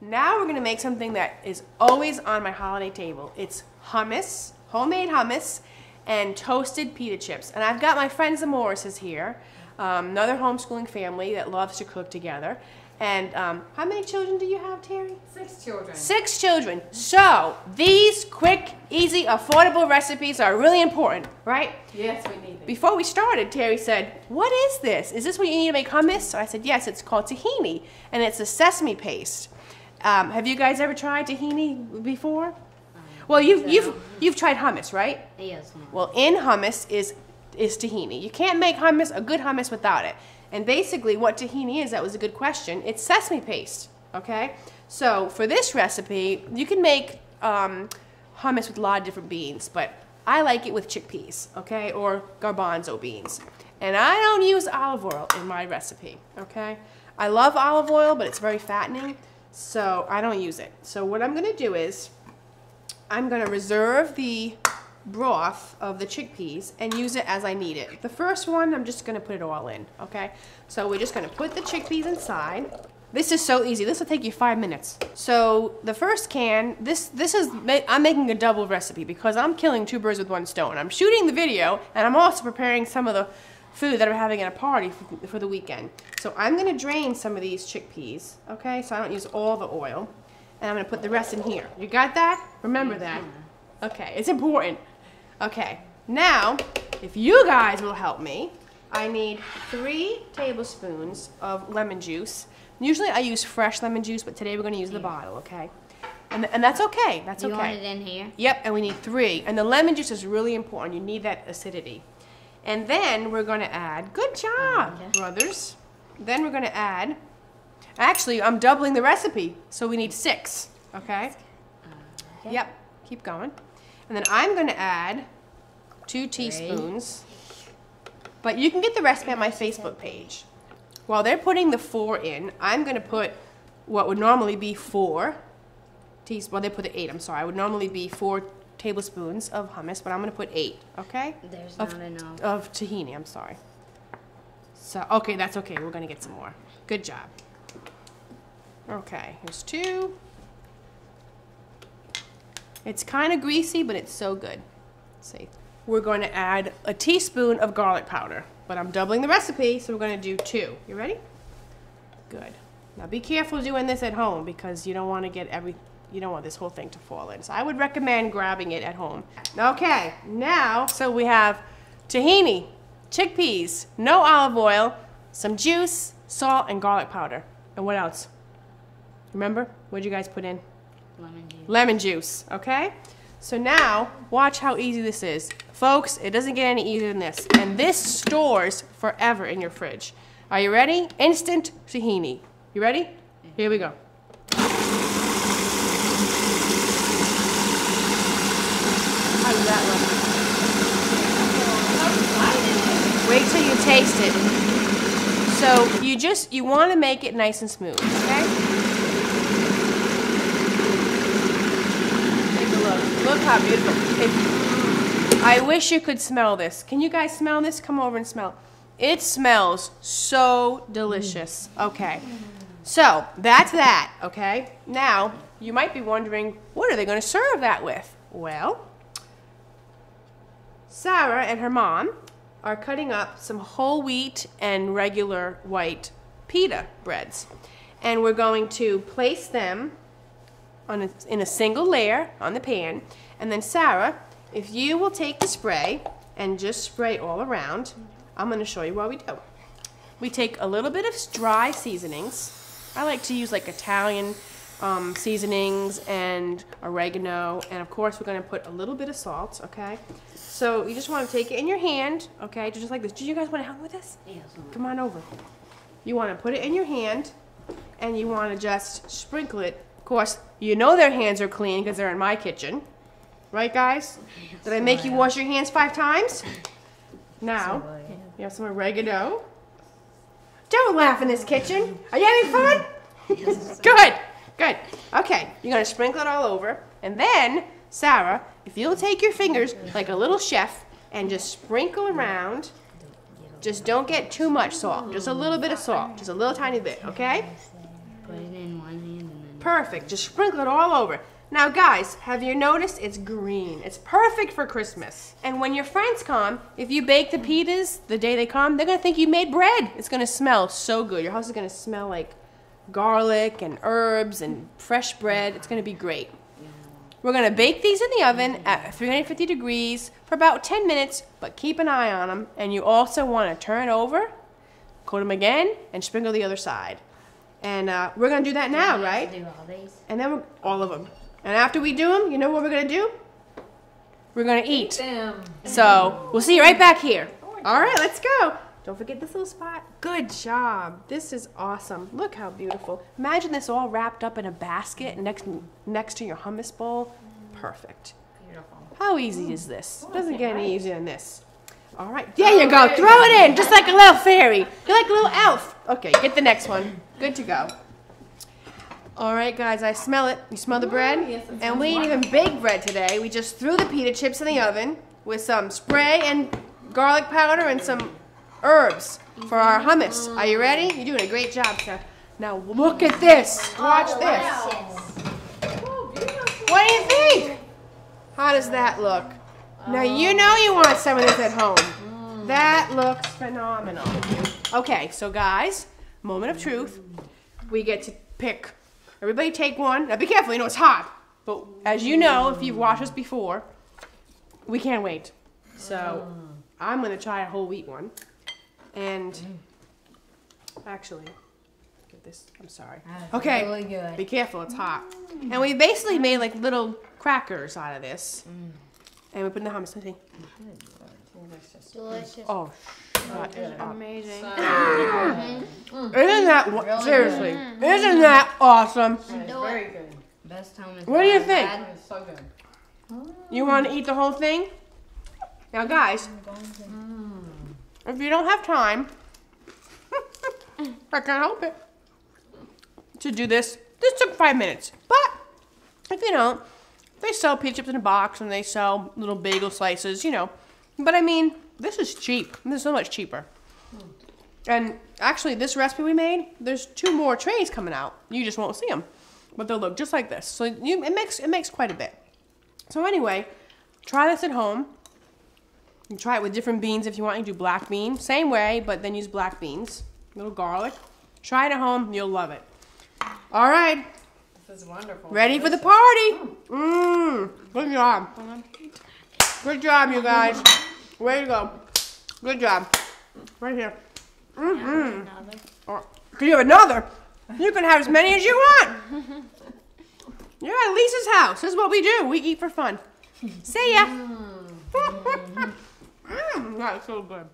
Now we're gonna make something that is always on my holiday table. It's hummus, homemade hummus, and toasted pita chips. And I've got my friends the Morrises here, another homeschooling family that loves to cook together. And how many children do you have, Terry? 6 children. 6 children. So these quick, easy, affordable recipes are really important, right? Yes, we need it. Before we started, Terry said, "What is this? Is this what you need to make hummus?" So I said, "Yes, it's called tahini, and it's a sesame paste." Have you guys ever tried tahini before? Well, you've tried hummus, right? Yes. Well, in hummus is tahini. You can't make hummus, a good hummus, without it. And basically what tahini is, that was a good question, it's sesame paste, okay? So for this recipe, you can make hummus with a lot of different beans, but I like it with chickpeas, okay, or garbanzo beans. And I don't use olive oil in my recipe, okay? I love olive oil, but it's very fattening, so I don't use it. So what I'm gonna do is, I'm gonna reserve the broth of the chickpeas and use it as I need it. The first one, I'm just gonna put it all in, okay? So we're just gonna put the chickpeas inside. This is so easy. This will take you 5 minutes. So the first can, I'm making a double recipe because I'm killing 2 birds with 1 stone. I'm shooting the video and I'm also preparing some of the food that I'm having at a party for the weekend. So I'm gonna drain some of these chickpeas, okay? So I don't use all the oil. And I'm gonna put the rest in here. You got that? Remember that. Okay, it's important. Okay, now, if you guys will help me, I need 3 tablespoons of lemon juice. Usually I use fresh lemon juice, but today we're gonna use the bottle, okay? And that's okay, that's okay. You want it in here? Yep, and we need 3. And the lemon juice is really important. You need that acidity. And then we're gonna add, good job, brothers. Then we're gonna add, actually, I'm doubling the recipe, so we need 6, okay? Yep, keep going. And then I'm gonna add 2 teaspoons, but you can get the recipe on my Facebook page. While they're putting the 4 in, I'm gonna put what would normally be 4 teaspoons, well they put the 8, I'm sorry. I would normally be 4 tablespoons of hummus, but I'm gonna put 8, okay? There's not enough. Of tahini, I'm sorry. So, okay, that's okay, we're gonna get some more. Good job. Okay, here's 2. It's kind of greasy, but it's so good. Let's see. We're going to add a teaspoon of garlic powder, but I'm doubling the recipe, so we're going to do 2. You ready? Good. Now be careful doing this at home because you don't want to get you don't want this whole thing to fall in. So I would recommend grabbing it at home. Okay, now, so we have tahini, chickpeas, no olive oil, some juice, salt, and garlic powder. And what else? Remember? What did you guys put in? Lemon juice. Lemon juice, okay? So now, watch how easy this is. Folks, it doesn't get any easier than this. And this stores forever in your fridge. Are you ready? Instant tahini. You ready? Here we go. How does that look? Wait till you taste it. So you want to make it nice and smooth, okay? Look how beautiful. I wish you could smell this. Can you guys smell this? Come over and smell. It smells so delicious. Okay. So, that's that, okay? Now, you might be wondering, what are they going to serve that with? Well, Sarah and her mom are cutting up some whole wheat and regular white pita breads. And we're going to place them in a single layer on the pan. And then Sarah, if you will take the spray and just spray all around, I'm going to show you what we do. We take a little bit of dry seasonings. I like to use like Italian seasonings and oregano, and of course we're going to put a little bit of salt, okay? So you just want to take it in your hand, okay, just like this. Do you guys want to help with this? Yes. Come on over. You want to put it in your hand, and you want to just sprinkle it. Of course, you know their hands are clean because they're in my kitchen. Right, guys? Did I make you wash your hands 5 times? Now, you have some oregano. Don't laugh in this kitchen. Are you having fun? Good, good. Okay, you're going to sprinkle it all over. And then, Sarah, if you'll take your fingers like a little chef and just sprinkle around, just don't get too much salt. Just a little bit of salt. Just a little tiny bit, okay? Put it in one hand and then... perfect. Just sprinkle it all over. Now guys, have you noticed it's green? It's perfect for Christmas. And when your friends come, if you bake the pitas the day they come, they're gonna think you made bread. It's gonna smell so good. Your house is gonna smell like garlic and herbs and fresh bread. It's gonna be great. We're gonna bake these in the oven at 350 degrees for about 10 minutes, but keep an eye on them. And you also wanna turn over, coat them again, and sprinkle the other side. And we're gonna do that now, right? Do all these. And then all of them. And after we do them, you know what we're gonna do? We're gonna eat. So we'll see you right back here. All right, let's go. Don't forget this little spot. Good job. This is awesome. Look how beautiful. Imagine this all wrapped up in a basket next to your hummus bowl. Perfect. Beautiful. How easy is this? Doesn't get any easier than this. All right, there you go. Throw it in, just like a little fairy. You're like a little elf. Okay, get the next one. Good to go. All right, guys, I smell it. You smell the bread? Yes, And we didn't even bake bread today. We just threw the pita chips in the oven with some spray and garlic powder and some herbs for our hummus. Are you ready? You're doing a great job, Seth. Now look at this. Watch this. What do you think? How does that look? Now you know you want some of this at home. That looks phenomenal. Okay, so guys, moment of truth. We get to pick. Everybody take one. Now be careful, you know it's hot. But as you know, if you've watched us before, we can't wait. So I'm gonna try a whole wheat one. And actually, get this, I'm sorry. Okay, Really good. be careful, it's hot. And we basically made like little crackers out of this. And we put in the hummus. Let's see. Delicious. Oh, that is Amazing. Isn't that seriously? Isn't that awesome? Very good. Best hummus. What do you I've think? had. It's so good. You want to eat the whole thing? Now, guys, if you don't have time, I can't help it, to do this. This took 5 minutes. But if you don't, they sell pita chips in a box and they sell little bagel slices, you know. But I mean, this is cheap. This is so much cheaper. And actually, this recipe we made, there's 2 more trays coming out. You just won't see them, but they'll look just like this. So it makes quite a bit. So anyway, try this at home. You can try it with different beans if you want. You do black beans, same way, but then use black beans. A little garlic. Try it at home. You'll love it. All right. This is wonderful. Ready for the party? Good job. Good job, you guys. Way to go. Good job. Right here. Oh, can you have another? You can have as many as you want. You're at Lisa's house. This is what we do. We eat for fun. See ya. That's so good.